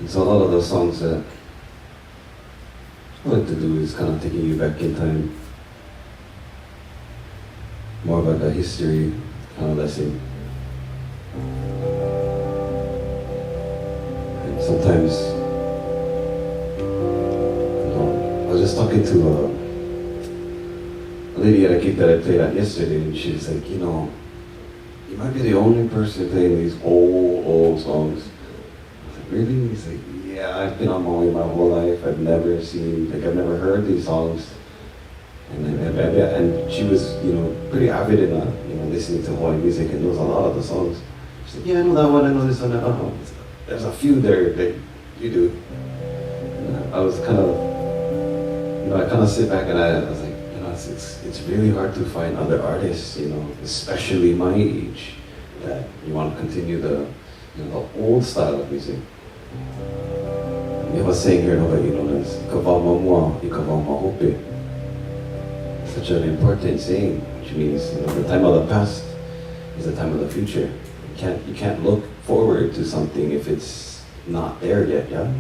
So a lot of those songs that I like to do is kind of taking you back in time, more of like a history kind of lesson. And sometimes, I was just talking to a lady at a gig that I played at yesterday, and she was like, you might be the only person playing these old songs. I was like, really? He's like, yeah, I've been on Maui my whole life. I've never heard these songs. And she was, pretty avid in, listening to Hawaiian music and knows a lot of the songs. She's like, yeah, I know that one, I know this one. Oh, there's a few there that you do. And I was kind of, I kind of sit back and I was like, it's really hard to find other artists, especially my age, that you want to continue the old style of music. We have a saying here in Hawaii known as "Kawau mamua, ikawau mahope." Such an important saying, which means the time of the past is the time of the future. You can't look forward to something if it's not there yet, yeah.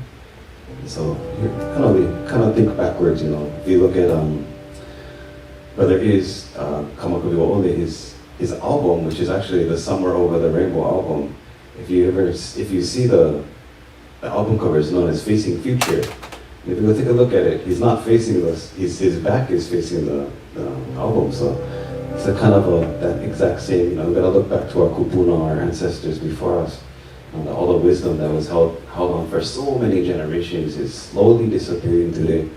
And so you kind of think backwards, If you look at Brother Is Kamakuli Wa'ole, his album, which is actually the Summer Over the Rainbow album. If you see the album cover is known as Facing Future. And if you go take a look at it, he's not facing us. His back is facing the album. So it's a kind of that exact same. We gotta look back to our kupuna, our ancestors before us, and all the wisdom that was held on for so many generations is slowly disappearing today.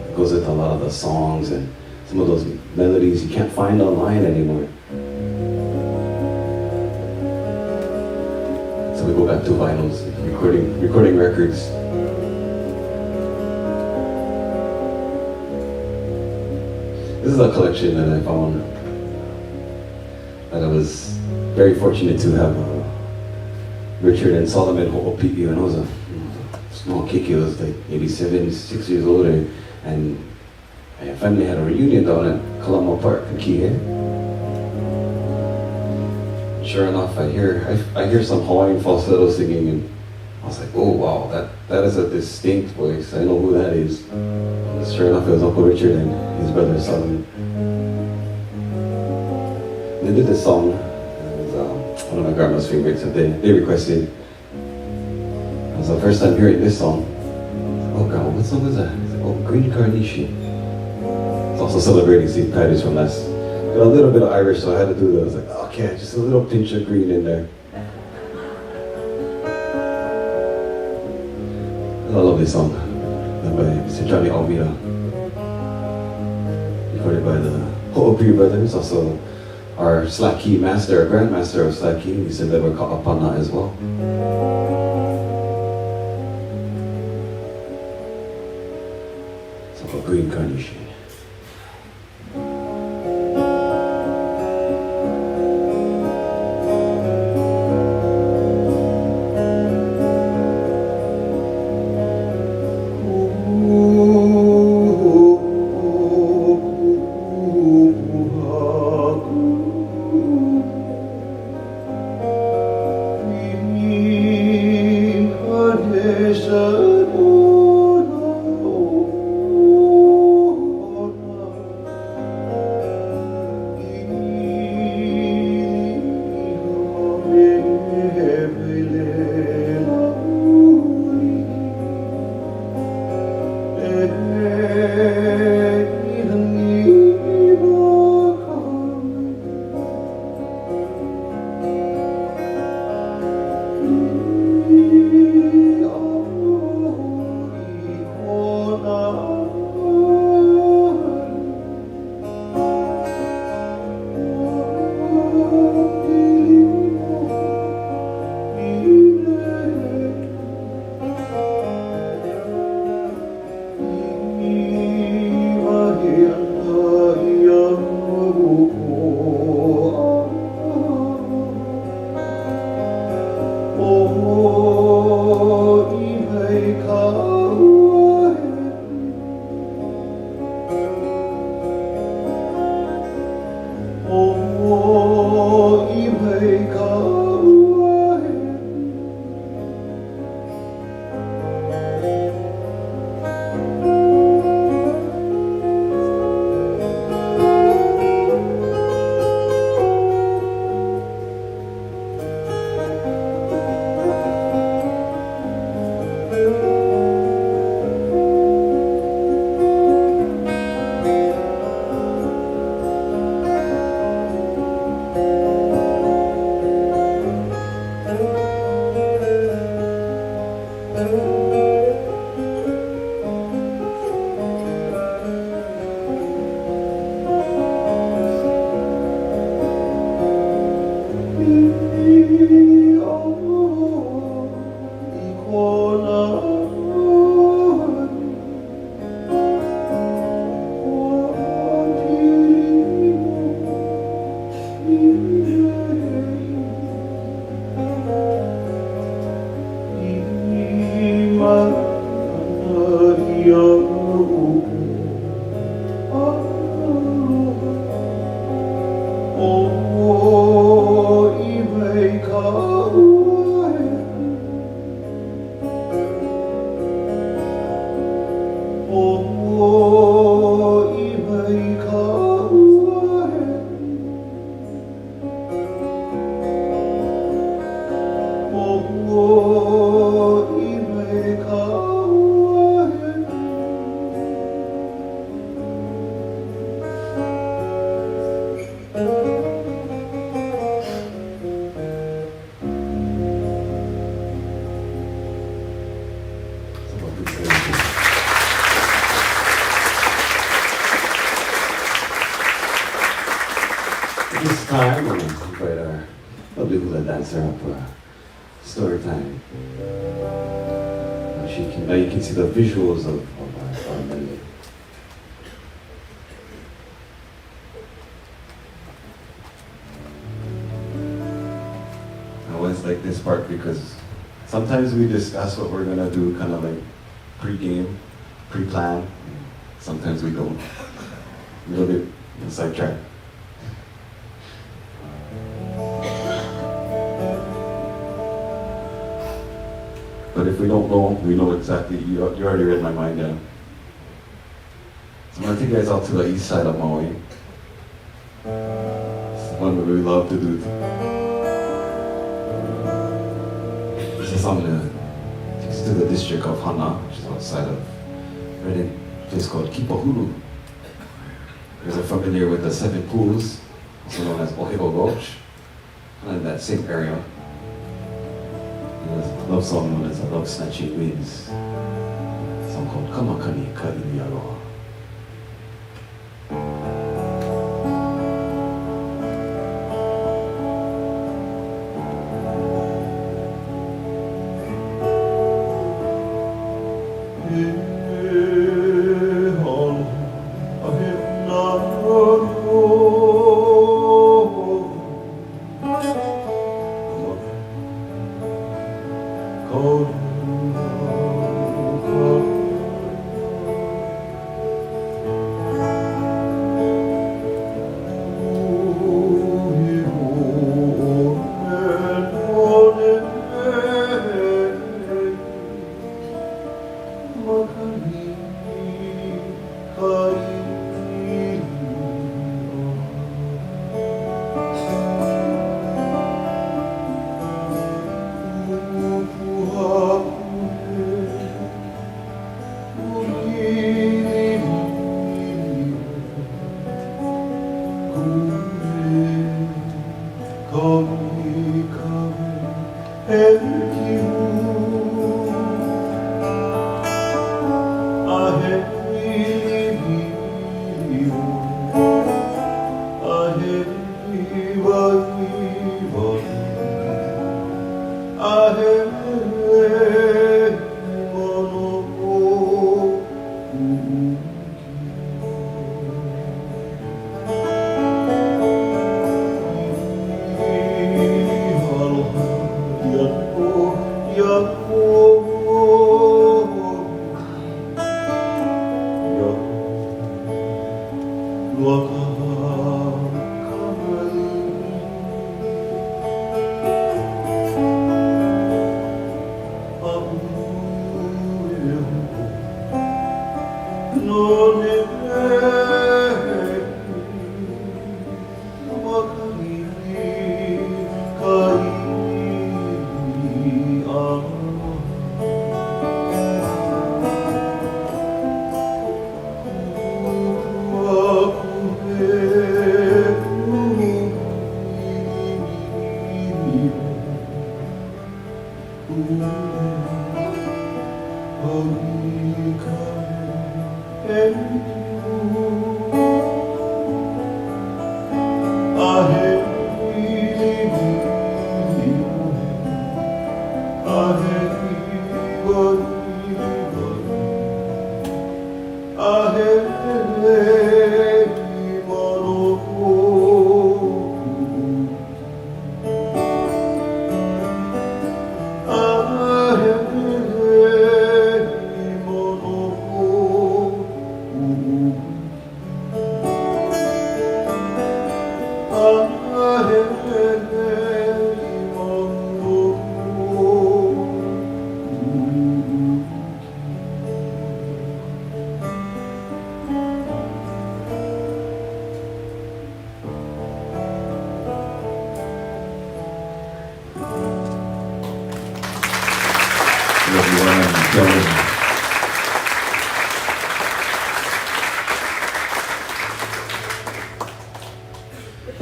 It goes into a lot of the songs and some of those melodies you can't find online anymore. So we go back to vinyls, recording records. This is a collection that I found that I was very fortunate to have Richard and Solomon Ho'opi'i when I was a small kiki. I was like maybe 6 years old, and my family had a reunion down at Kalama Park in Kihei. Sure enough, I hear some Hawaiian falsetto singing, and I was like, oh wow, that is a distinct voice. I know who that is. And sure enough, it was Uncle Richard and his brother Solomon. They did this song. It was one of my grandma's favorites, and they requested. It was the first time hearing this song. Oh grandma, what song is that? It's like, oh, Green Carnation. It's also celebrating St. Patty's from last. Got a little bit of Irish, so I had to do that. I was like, okay, just a little pinch of green in there. I love this song, done by Mr. Johnny Almeida. Recorded by the Ho'opi'i brothers, also our slack key master, our grandmaster of slack key. We said that we're caught upon that as well. So called Green Carnation. This time, I'm going to invite our lovely hula dancer up for story time. Now you can see the visuals of our melody. I always like this part because sometimes we discuss what we're going to do kind of like pre-game, pre-plan. Sometimes we don't. A little bit sidetrack. But if we don't know, we know exactly, you already read my mind down. So I'm going to take you guys out to the east side of Maui. It's the one that we love to do. This is song that takes us to the district of Hana, which is outside of a place called Kipahulu. You guys are familiar with the 7 pools, also known as Ohego Gulch, and in that same area. There's a love song known as a Love Snatching Winds. A song called Kamakani Kaili Aroha.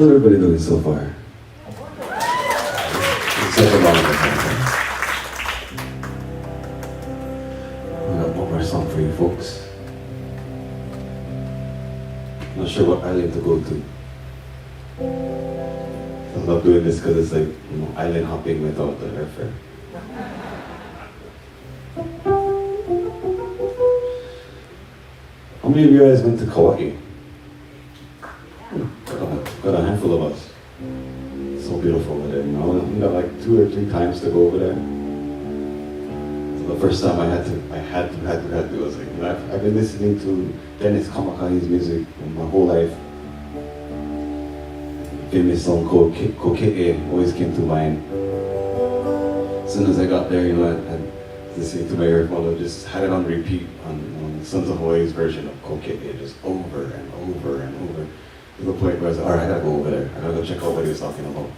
How's everybody doing so far? It's such a long time. I got one more song for you folks. Not sure what island to go to. I'm not doing this because it's like, you know, island hopping without the airfare. How many of you guys went to Kauai? Got a handful of us. So beautiful over there, you know. We got like 2 or 3 times to go over there. So the first time I had to. It was like, you know, I've been listening to Dennis Kamakai's music my whole life. Famous song called Koke'e always came to mind. As soon as I got there, you know, I listening to my earphone, I just had it on repeat on Sons of Hawaii's version of Koke'e, just over and over and over. To the point where I was like, alright, I gotta go over there. I gotta go check out what he was talking about.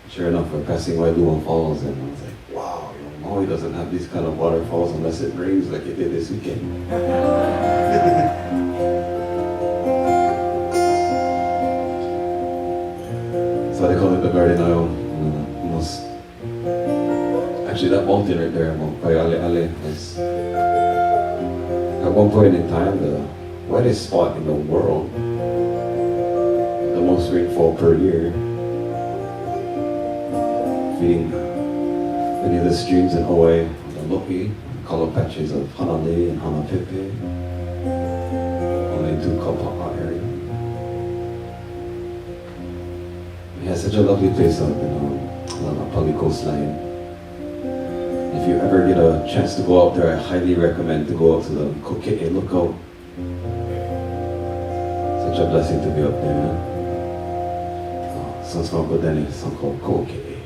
Sure enough, we're passing Wailua Falls, and I was like, wow, you know, Maui doesn't have these kind of waterfalls unless it rains like it did this weekend. So they call it the Garden Isle. Actually, that mountain right there, Mount Paialeale, is at one point in time the wettest spot in the world, the most rainfall per year, feeding many of the streams in Hawaii, the Lo'i, the kalo patches of Hanalei and Hanapepe, only to Kapa'a area. We have such a lovely place up in the Napili coastline. If you ever get a chance to go out there, I highly recommend to go out to the Koke'e lookout. Such a blessing to be up there, man. Song's called Godeni, a song called Koke'e.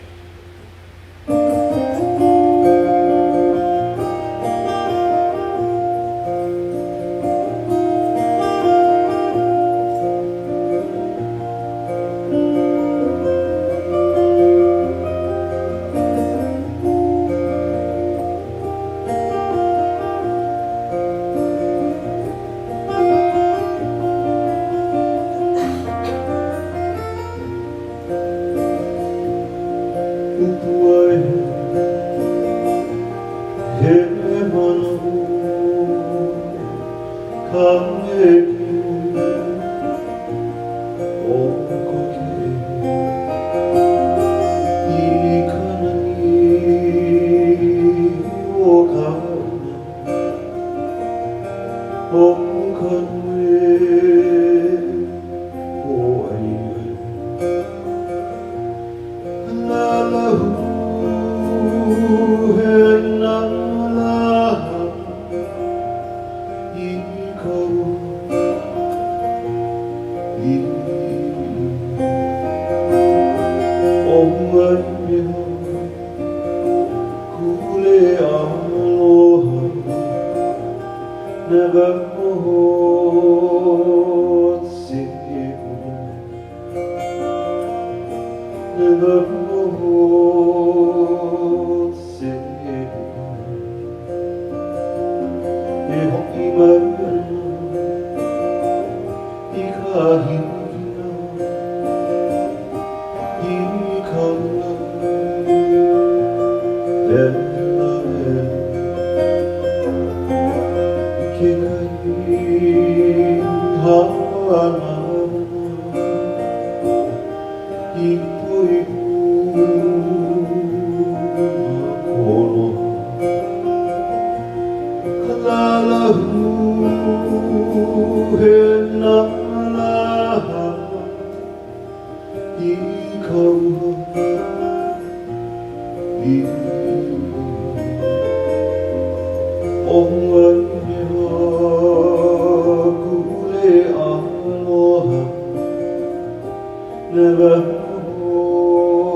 never would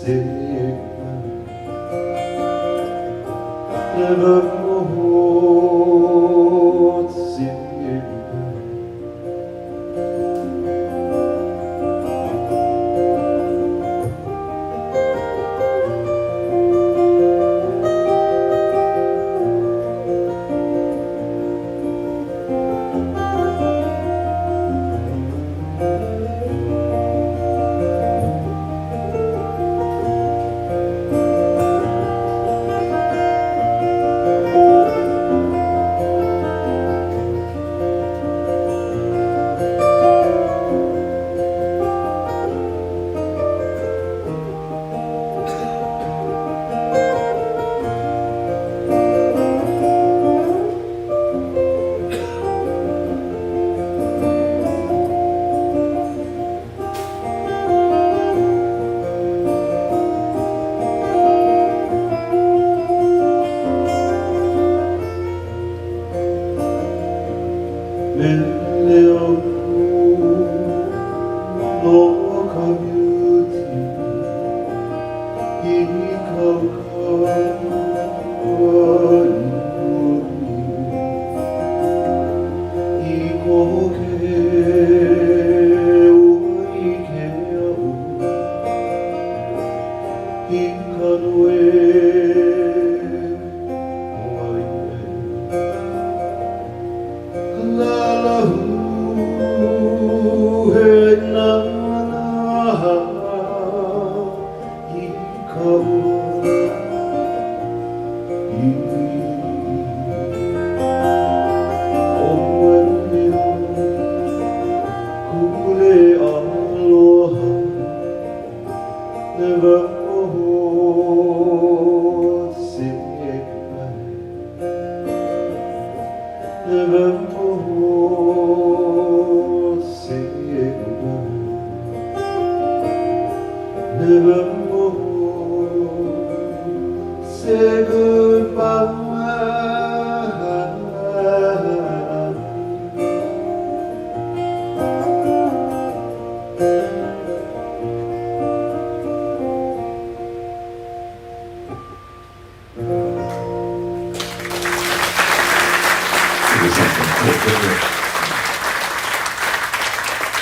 say never would say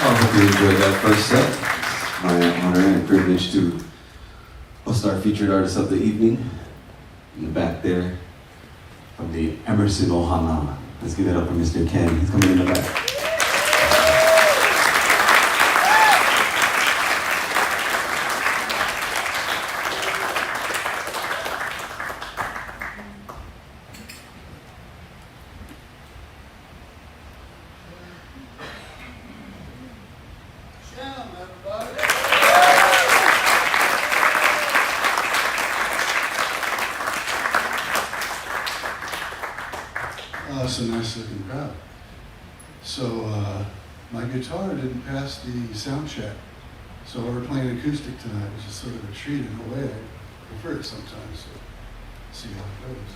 I hope you enjoyed that first set. It's my honor and privilege to host our featured artist of the evening. In the back there, from the Emerson Ohana. Let's give it up for Mr. Ken. He's coming in the back. It's a nice looking crowd. So my guitar didn't pass the sound check. So we're playing acoustic tonight, which is sort of a treat in a way. I prefer it sometimes. So see how it goes.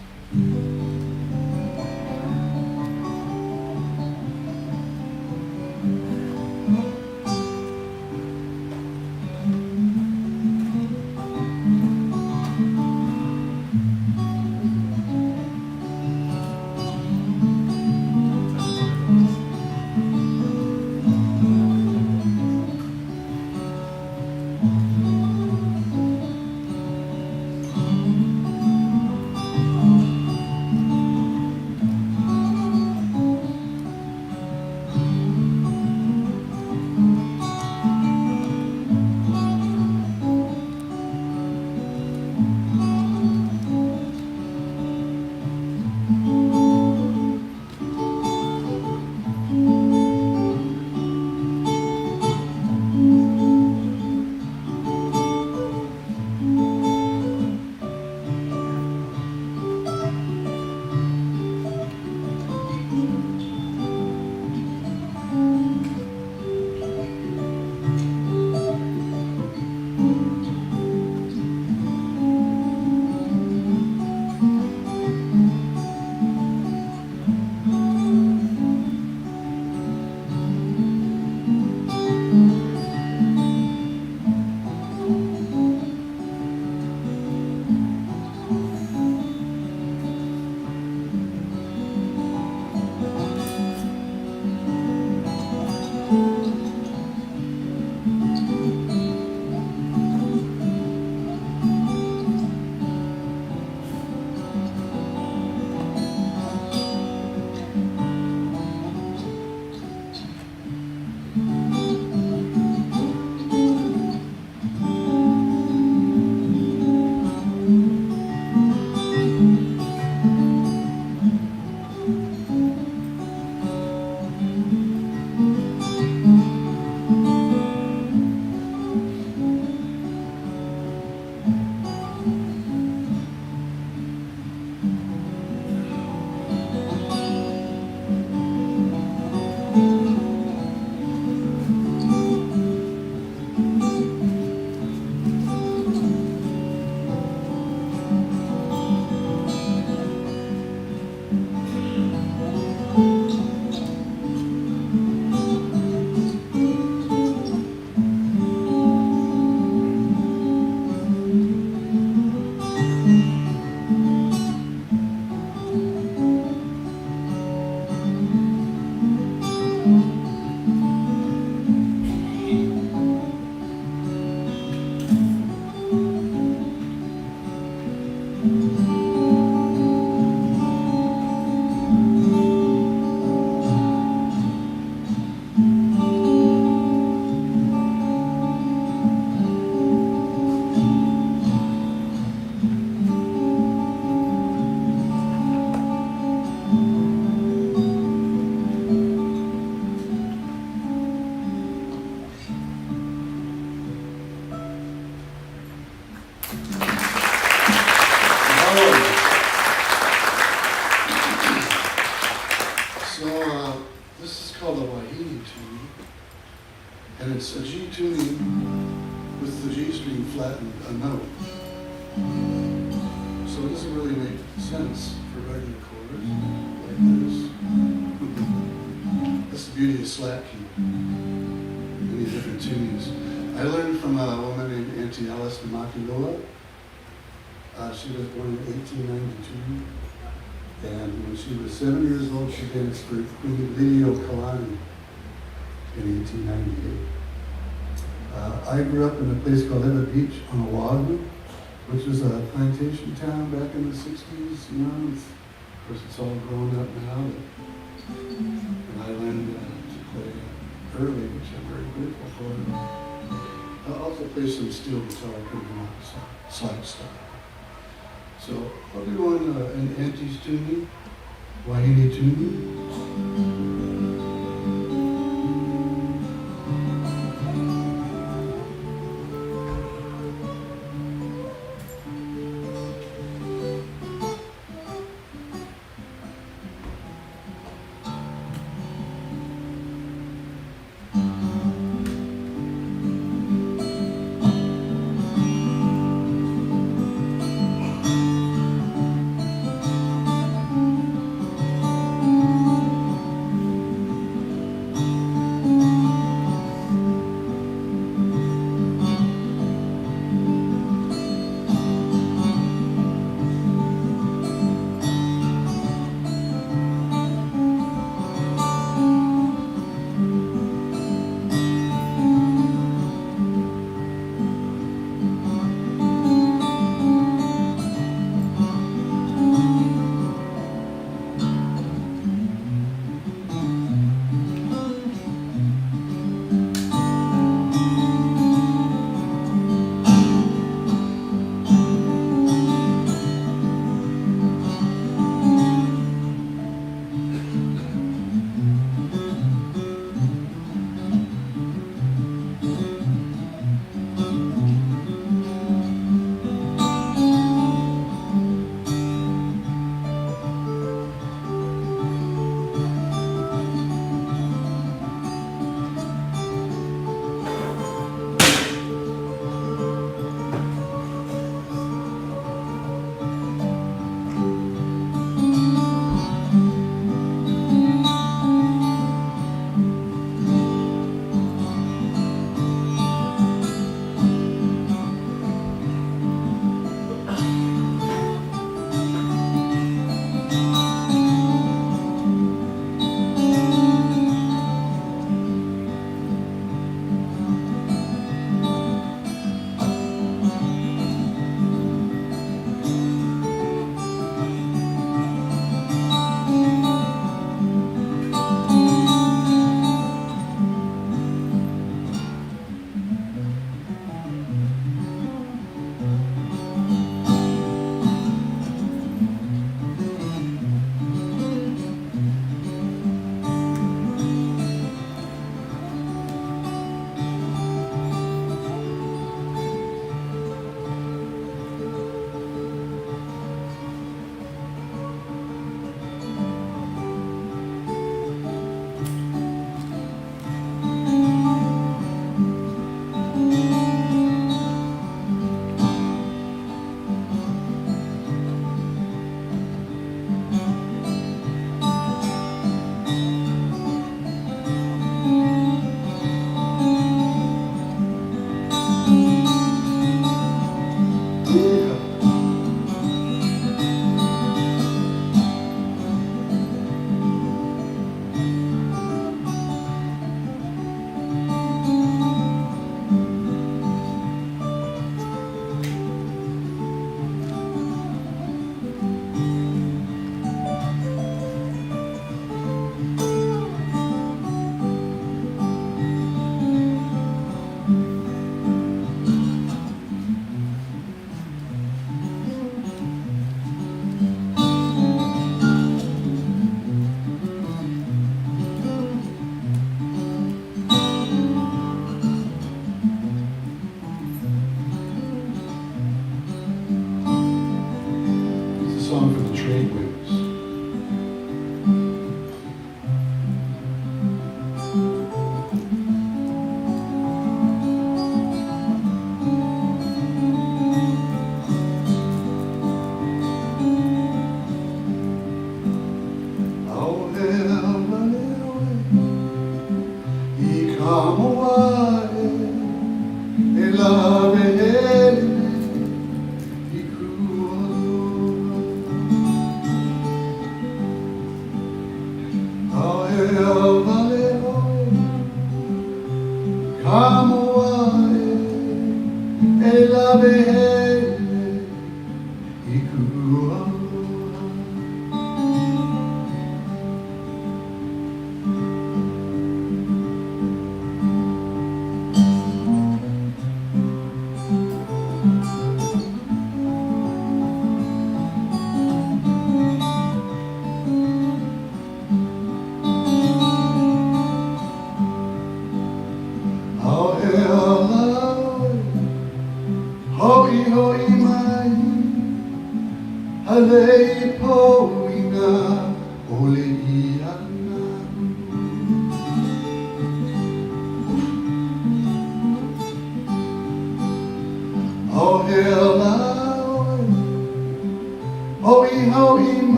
it's a G tuning with the G string flattened a note. So it doesn't really make sense for regular chords like this. That's the beauty of slap key. Many different tunings. I learned from a woman named Auntie Alice Makiloa. She was born in 1892. And when she was 7 years old, she danced for Queen Lidio Kalani in 1898. I grew up in a place called Eva Beach on Oahu, which was a plantation town back in the 60s. You know, of course, it's all grown up now. And I learned to play early, which I'm very grateful for. I'll also play some steel guitar, slide style. So I'll do an Auntie's tuning, Wahine tuning.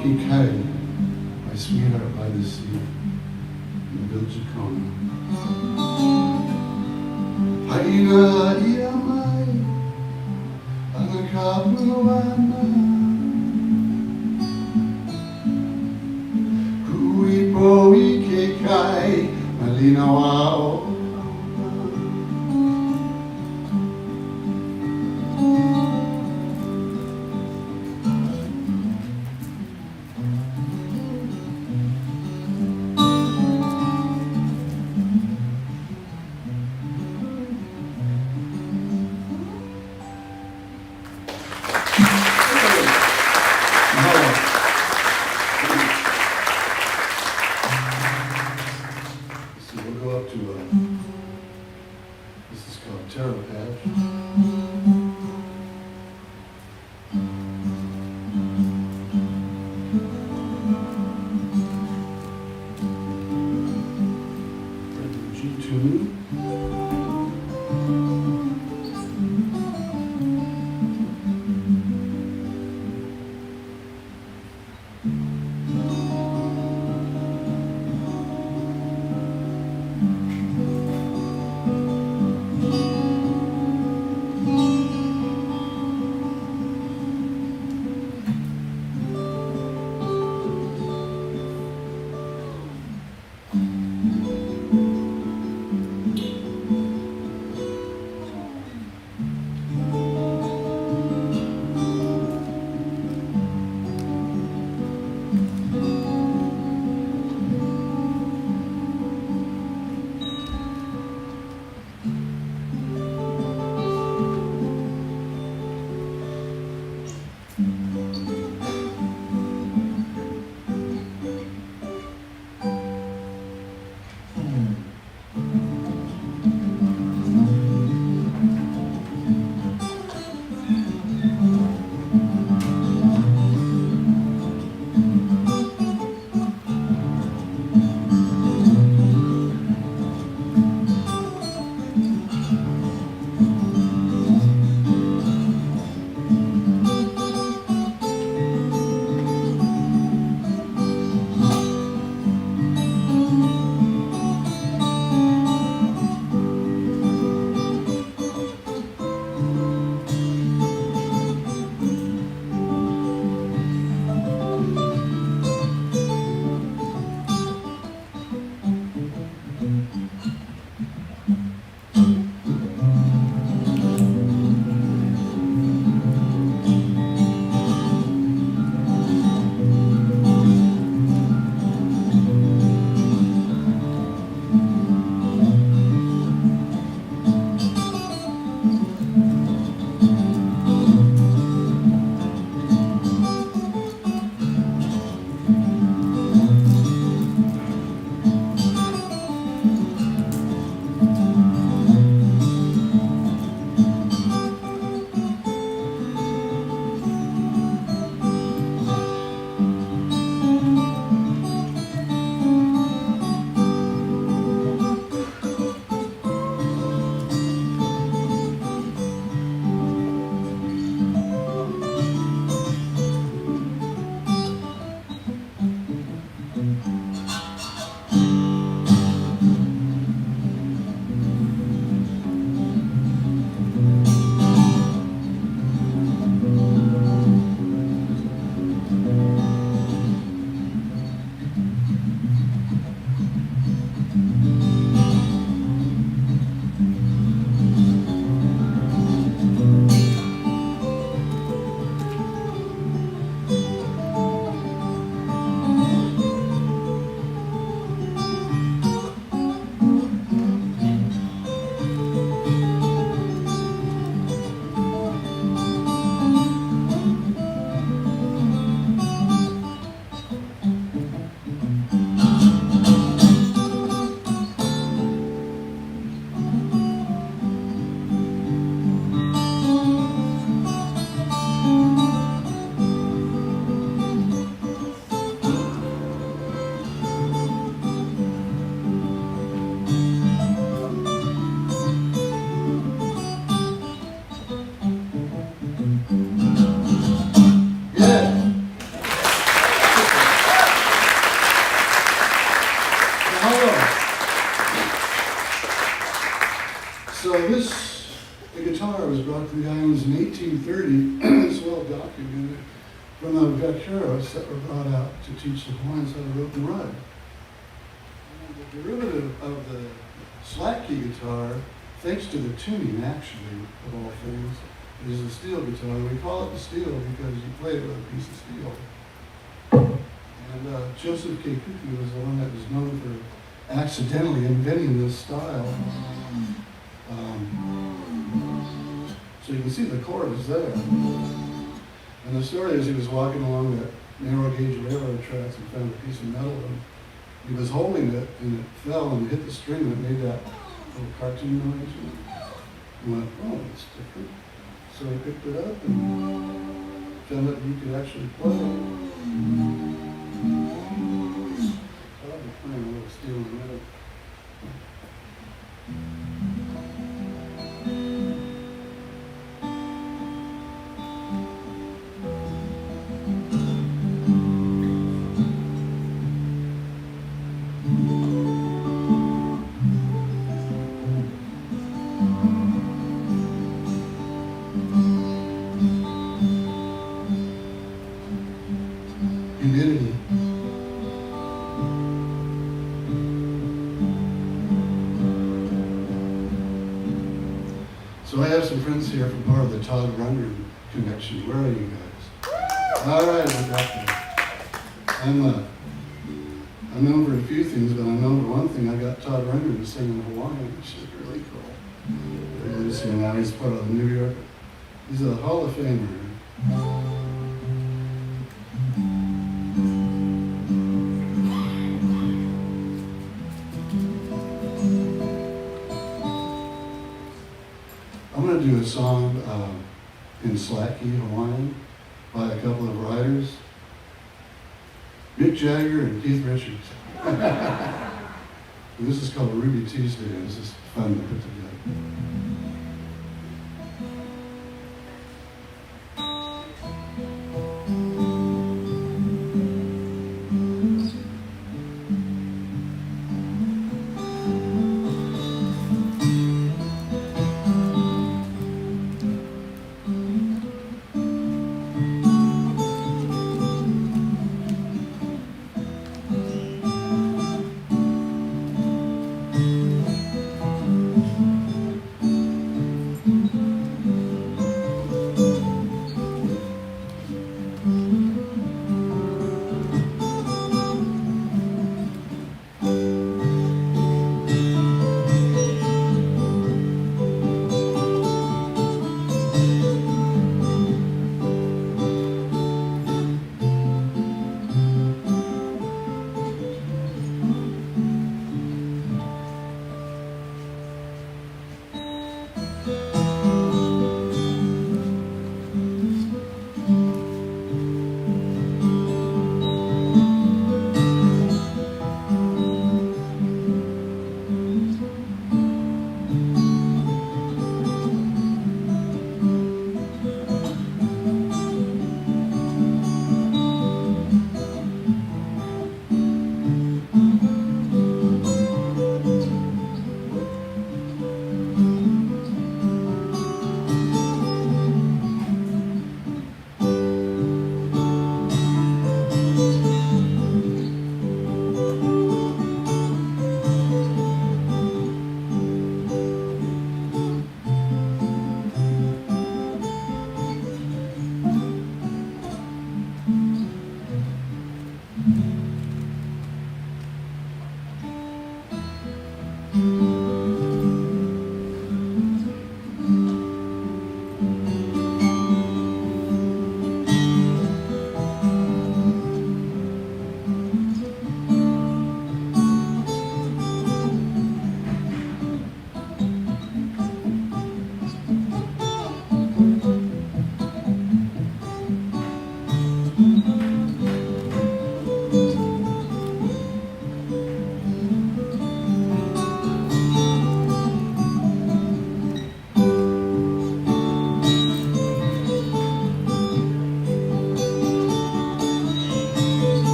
Napili Kai, my sweetheart by the sea, in the village of Kona. Haina ia mai, ana ka puana, kui po I ke kai, malina wao. So the guitar was brought to the islands in 1830. It's well documented. From the vaqueros that were brought out to teach the Hawaiians how to rope and ride. And the derivative of the slack key guitar, thanks to the tuning actually, of all things, is the steel guitar. We call it the steel because you play it with a piece of steel. And Joseph K. Kuku was the one that was known for accidentally inventing this style. So you can see the chord is there. And the story is he was walking along that narrow gauge railroad tracks and found a piece of metal and he was holding it and it fell and hit the string and it made that little cartoon noise. He went, oh, it's different. So he picked it up and found that you could actually play it. I'll be playing a little steel in a minute. Humidity. So I have some friends here from part of the Todd Rundgren connection. Where are you guys? All right, I got that. I'm known for a few things, but I'm known for one thing. I got Todd Rundgren to sing in Hawaiian, which is really cool. They're listening now. He's part of the New York. He's a Hall of Famer. I'm going to do a song in slack key Hawaiian by a couple of writers, Mick Jagger and Keith Richards. And this is called Ruby Tuesday, and this is fun to put together.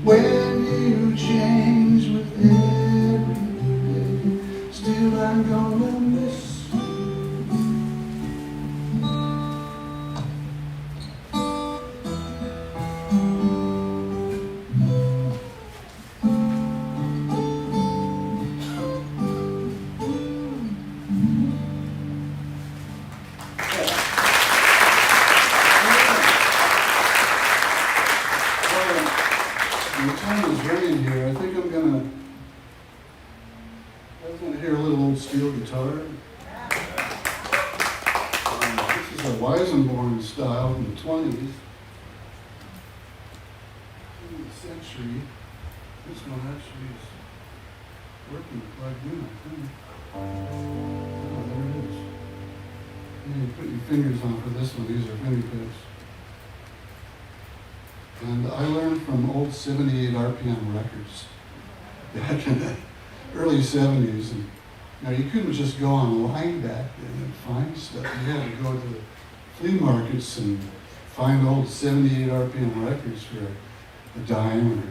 When you change with every day, still I'm gonna miss you. The time is raining here. I think I'm gonna hear a little old steel guitar. This is a Weisenborn style from the 20s. In the century. This one actually is working plugged in, I think. Oh, there it is. You put your fingers on for this one. These are fingertips. And I learned from old 78 RPM records back in the early 70s. And now you couldn't just go online back then and find stuff. You had to go to the flea markets and find old 78 RPM records for a dime or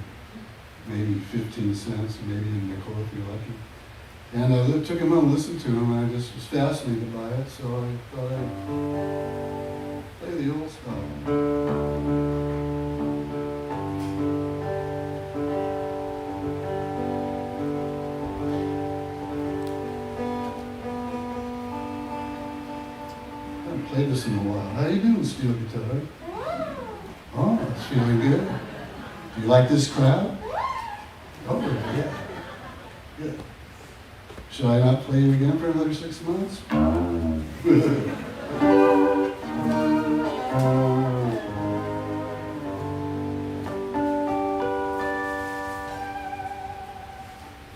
maybe 15 cents, or maybe a nickel if you're lucky. And I took them out and listened to them, and I just was fascinated by it, so I thought I'd play the old stuff. Played this in a while. How you doing, steel guitar? Oh, it's feeling good. Do you like this crowd? Oh, yeah. Good. Should I not play you again for another 6 months? It's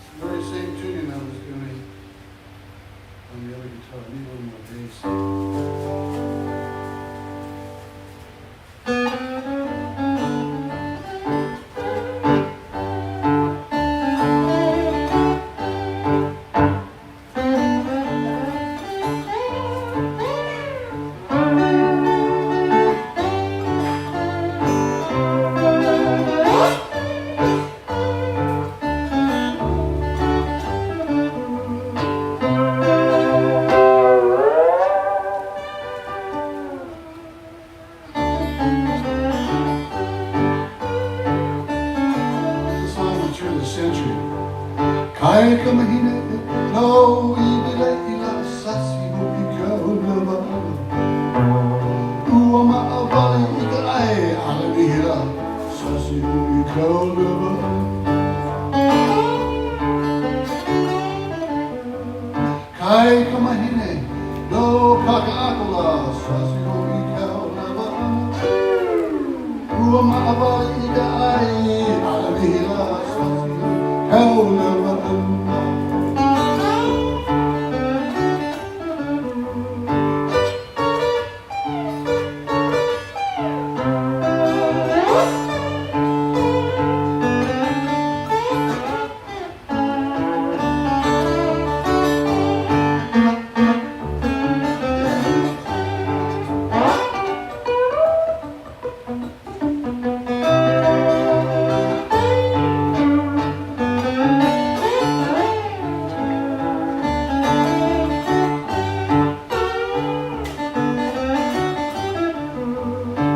the very same tuning I was doing on the other guitar. I need a little more bass. Kai kamahine no ibile ila sasi mo ikaw naman. Uwama abali ikay alamihira sasi mo ikaw naman. Kai kamahine no kakaakala sasi mo ikaw naman. Uwama abali ikay alamihira sasi mo ikaw naman.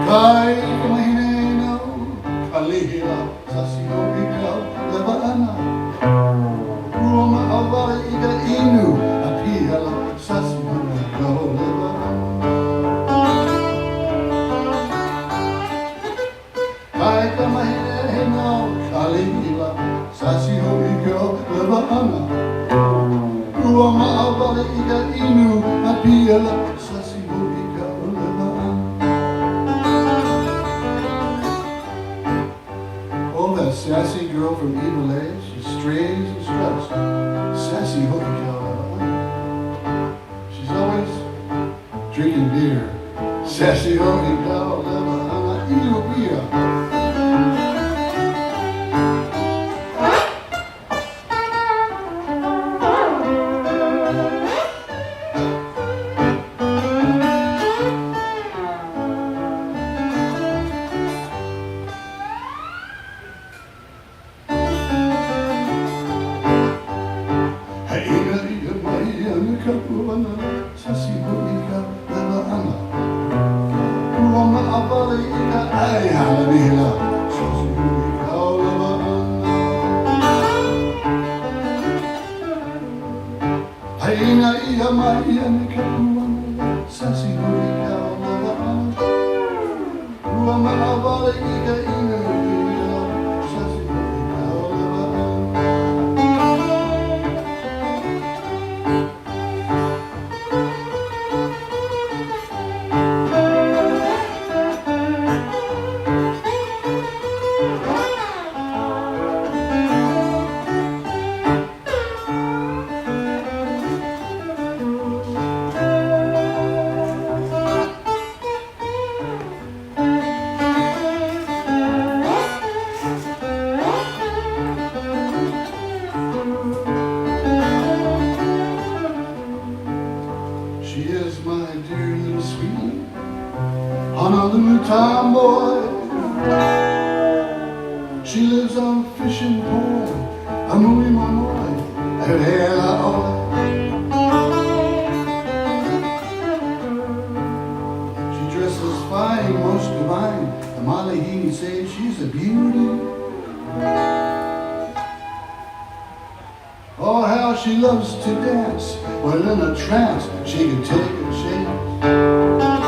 Kai kamahine no kalihila sasi mo ikaw labana. Uwama awala ika inu apihala sasi mo ikaw labana. Kai kamahine no kalihila sasi mo ikaw labana. Uwama awala ika inu apihala sasi mo ikaw labana. That sassy girl from Evil Age, she strays and struts. Sassy hooky cow. She's always drinking beer. Sassy hooky cow. Evil beer. Hawaii and the Kahawai'i, sassy hootie cow, Uamana wale ika ina ina, sassy hootie cow, She is my dear little sweetie, Honolulu tomboy. She lives on Fishing Pond, Amui Monoi, and Hela She dresses fine, most divine. The Malahini say she's a beauty. Oh, how she loves to dance. Well, in a trance, she can take a chance.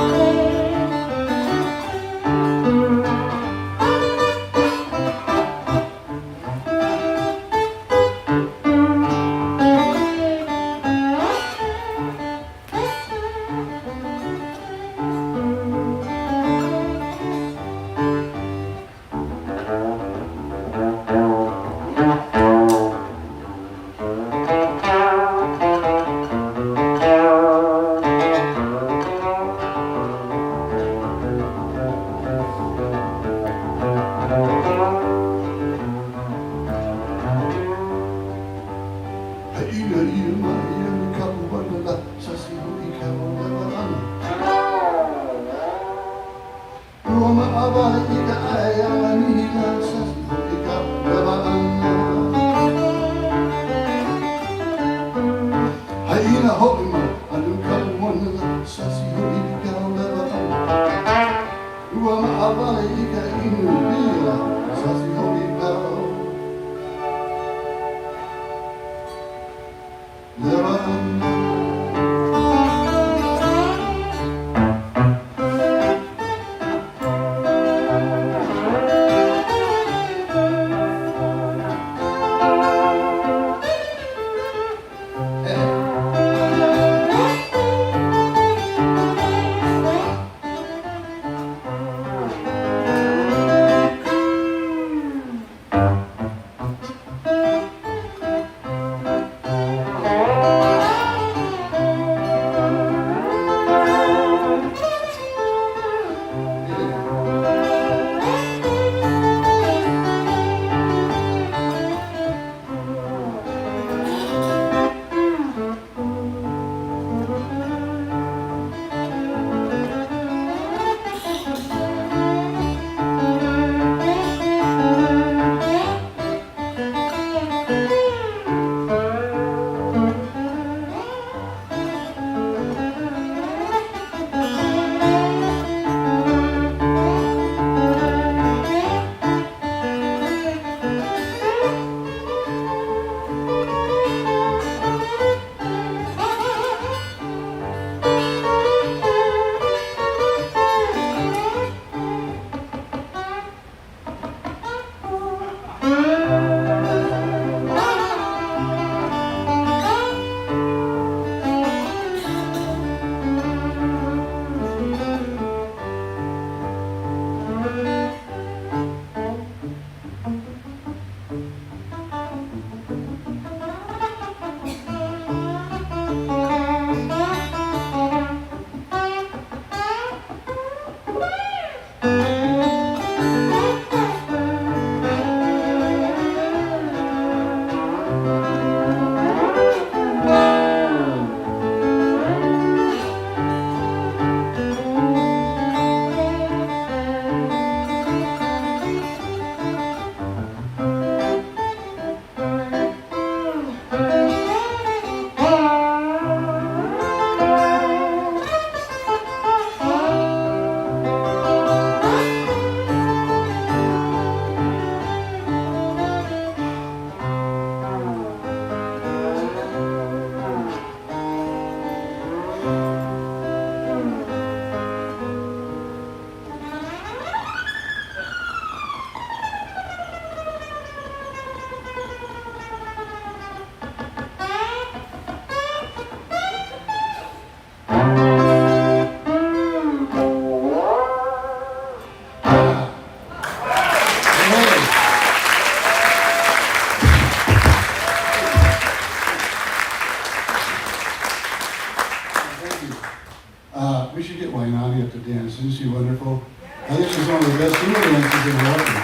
the best field dancers in Hawaii.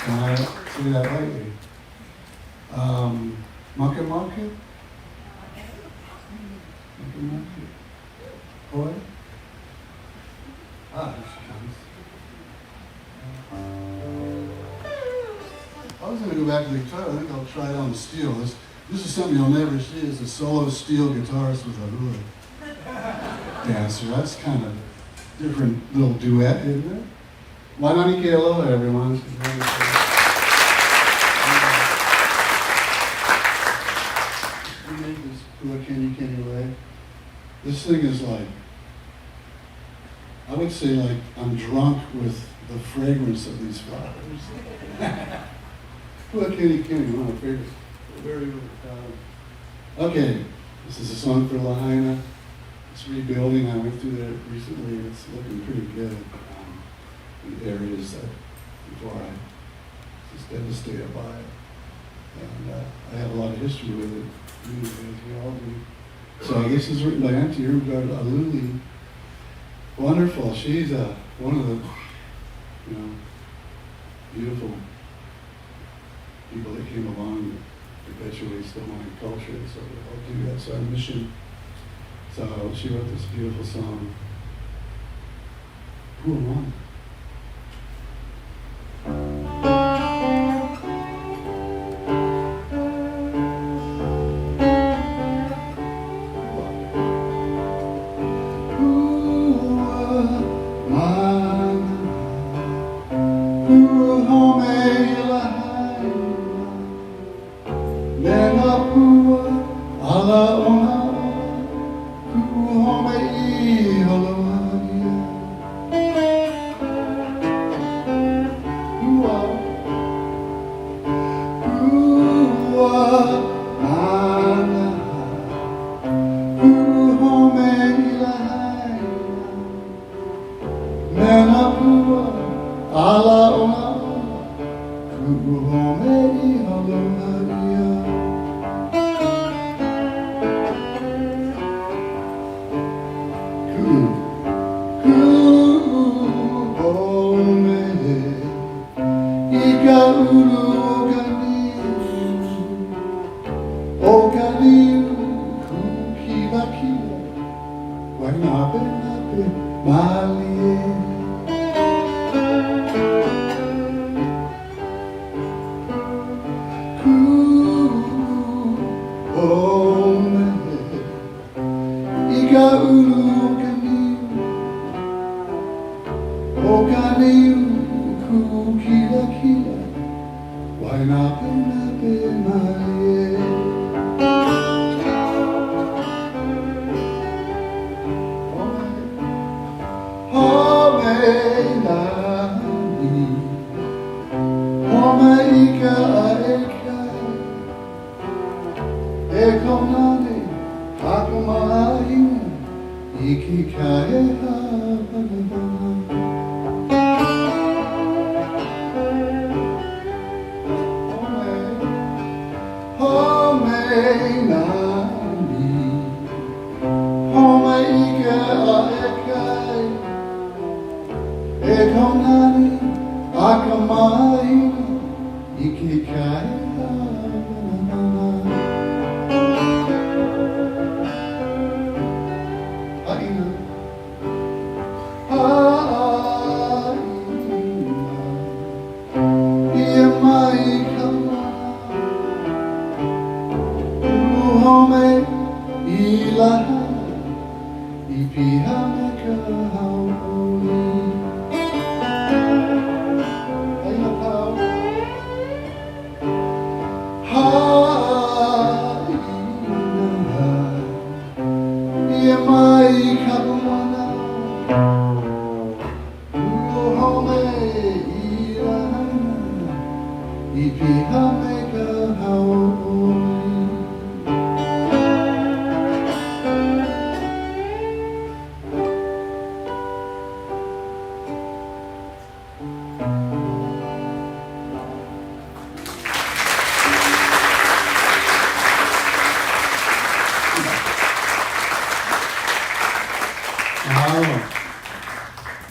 And I say that lightly. Maka Maka? Maka Maka? Boy? Ah, here she comes. I was going to go back to the guitar. I think I'll try it on the steel. This is something you'll never see, is a solo steel guitarist with a hula dancer. That's kind of a different little duet, isn't it? Wanani ke aloha, everyone. We made this Pua Kenny Kenny way. This thing is like, I would say like I'm drunk with the fragrance of these flowers. Pua Kenny Kenny, one of my favorites. Very, very proud of. Okay, this is a song for Lahaina. It's rebuilding. I went through that recently, and it's looking pretty good in areas that before I was devastated by it. And I have a lot of history with it, as we all do. So I guess it's written by Auntie Irmgard Aluli. Wonderful. She's one of the, beautiful people that came along that perpetuates the Hawaiian culture. So I'll do that's our mission. So she wrote this beautiful song. Who am I?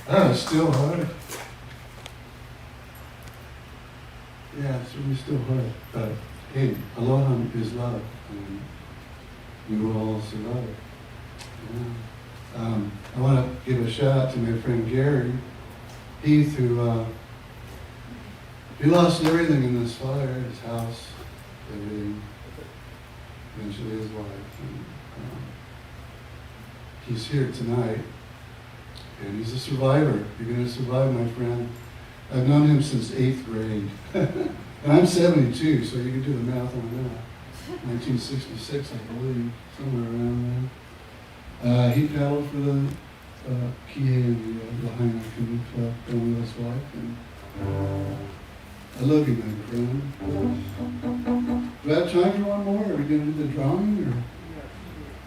That is still hard. we still hard. But hey, aloha is love, and we will all survive. Yeah. I want to give a shout out to my friend Gary Heath, who he lost everything in this fire, his house, everything, eventually his wife. And, he's here tonight, and he's a survivor. You're going to survive, my friend. I've known him since 8th grade. And I'm 72, so you can do the math on that. 1966, I believe, somewhere around there. He paddled for the Kihei and the Lahaina Canoe Club, going with his wife. And I love you, my friend. Do I have time for one more? Are we going to do the drawing? Or?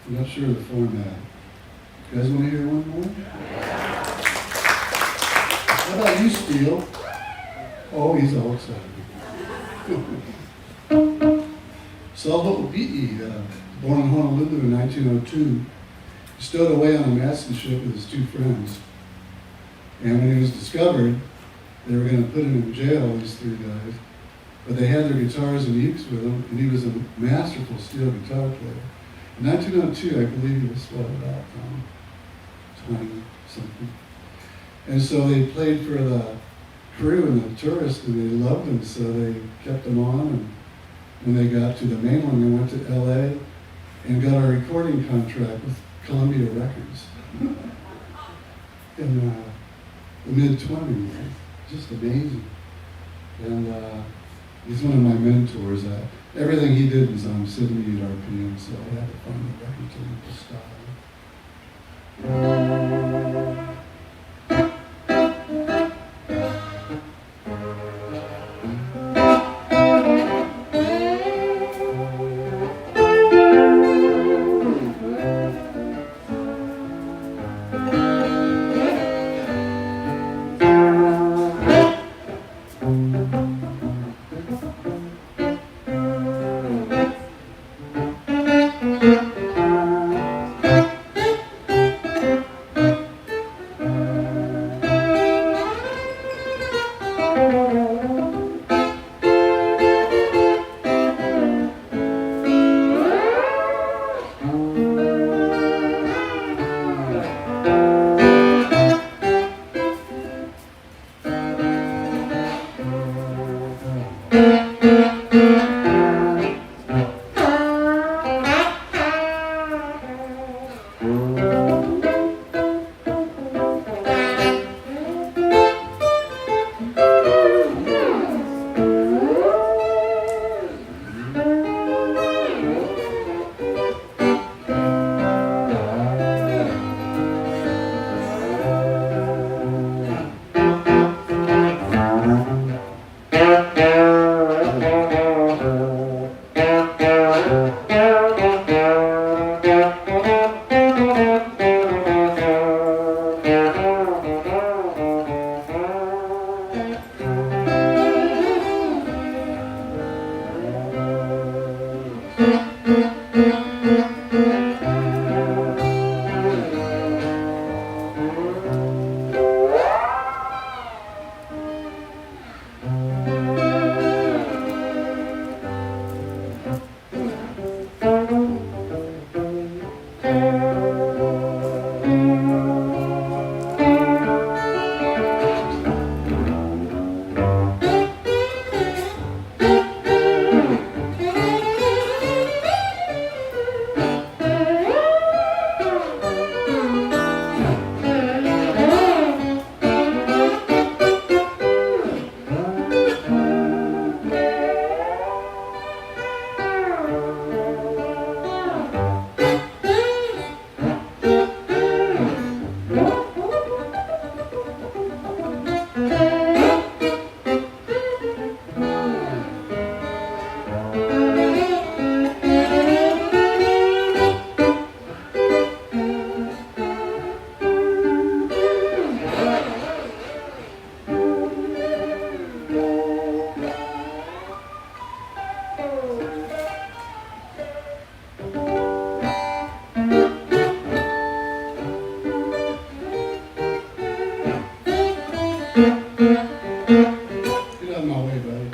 I'm not sure of the format. You guys want to hear one more? How about you, Steele? Oh, he's all excited. Saul Ho'opi'i, born in Honolulu in 1902, stowed away on a Madsen ship with his two friends. And when he was discovered, they were going to put him in jail, these three guys. But they had their guitars and ukes with them, and he was a masterful steel guitar player. In 1902, I believe he was about 20-something. And so they played for the crew and the tourists, and they loved him, so they kept him on. And when they got to the mainland, they went to LA and got a recording contract with Columbia Records in the mid-20s. Just amazing. And he's one of my mentors. Everything he did was on 78 RPM, so I had to find the record to him to style. Get out of my way, buddy.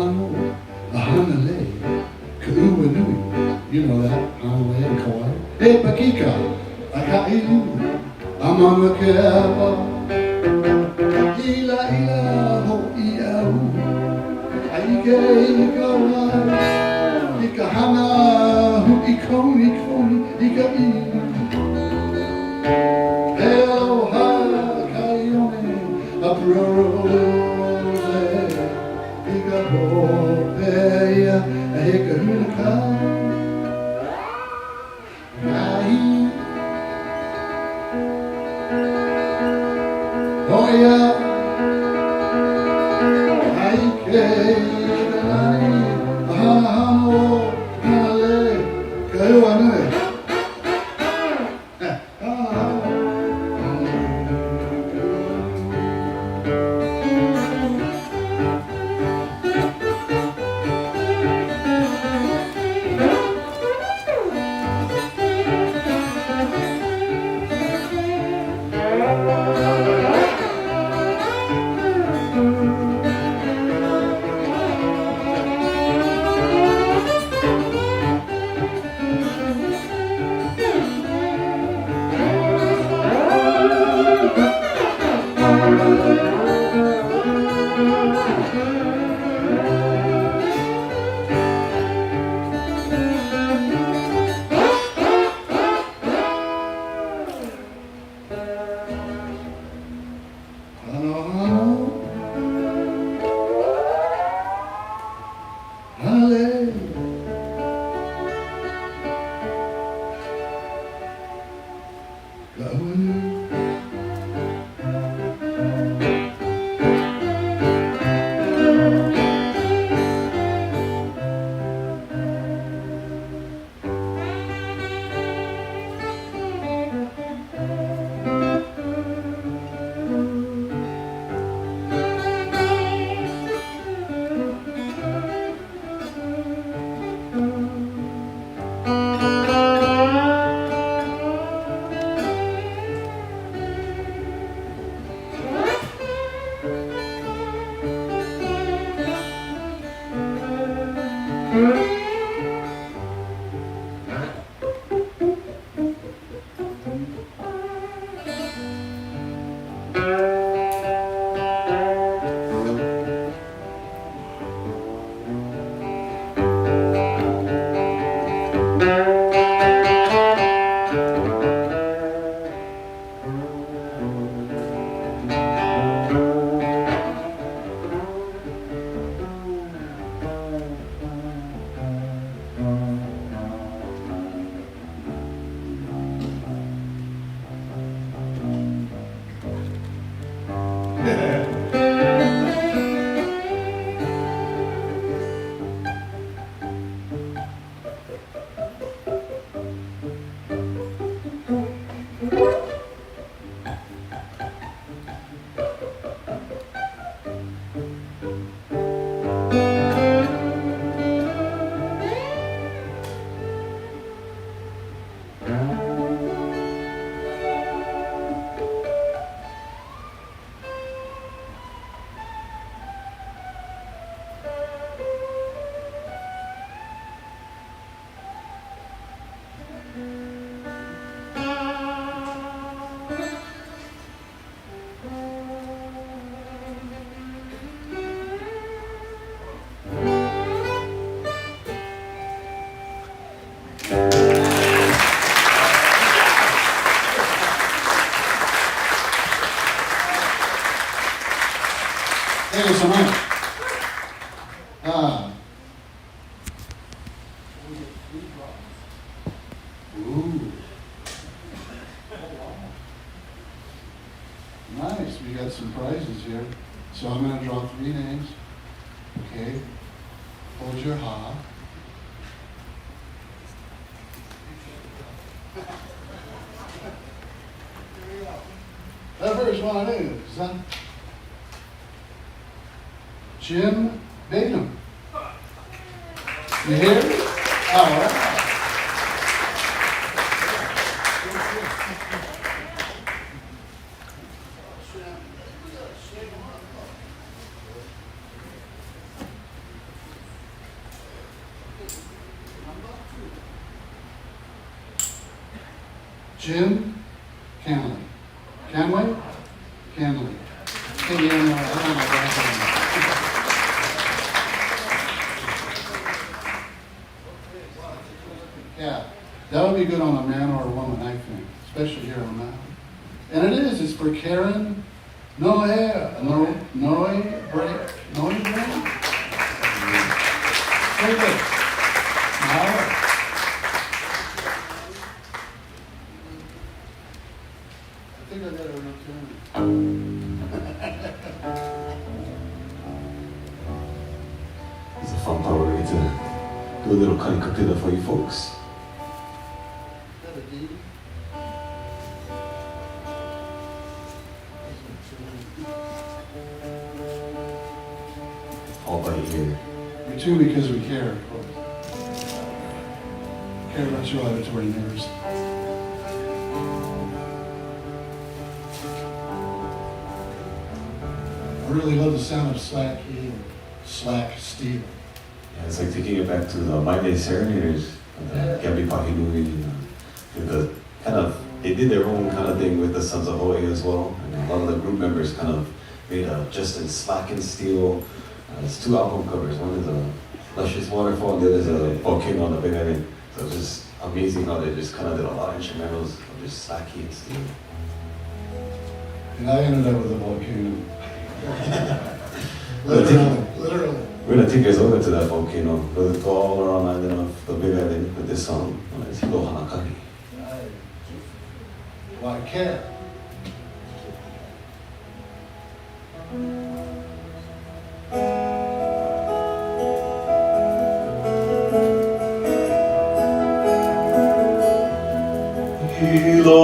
hano, hanale, ka'uanui. You know that, hanale in Kauai. Hey, pakika, akailu, amamakeba, ila ho iau, aike ikawai, ikahana hu ikoni, ikailu. Aloha kaione, aprorole, ikapopeia, ahekahunaka. Oh yeah, I can't. Hano, hale, kaiwane. Thank you so much. Ooh. Nice, we got some prizes here. So I'm going to draw 3 names. Okay. Hold your ha. That first one is Jim Bingham. You hear? All right. Jim Canley. Canley? Canley. Yeah, that would be good on a man or a woman, I think, especially here on that. And it is, it's for Karen Noe Brand. Very good. All right. I think I got it real tune. It's a fun part where we get to do a little cutting capilla for you folks. Is that a D? All by ear. We do because we care, of course. Care about your auditory nerves. I really love the sound of slack E or slack steel. Yeah, it's like taking it back to the My Day Serenaders, the Gabby Pahinui, the kind of, they did their own kind of thing with the Sons of Hawaii as well, and a lot of the group members kind of made a Just in Slack and Steel. It's 2 album covers. One is a Luscious Waterfall, the other is a Volcano on the Big Island. So it's just amazing how they just kind of did a lot of instrumentals of just Slacky and Steel. And I ended up with a volcano. Literally. We're gonna take you guys over to that volcano. We'll go all around island of the Big Island with this song. It's Hilo Hanakari. Why care? Hilo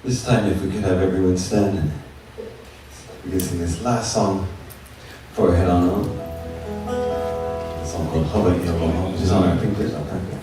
This time, if we could have everyone stand, we can sing this last song before we head on. A song called Hawaii, which is on our fingers.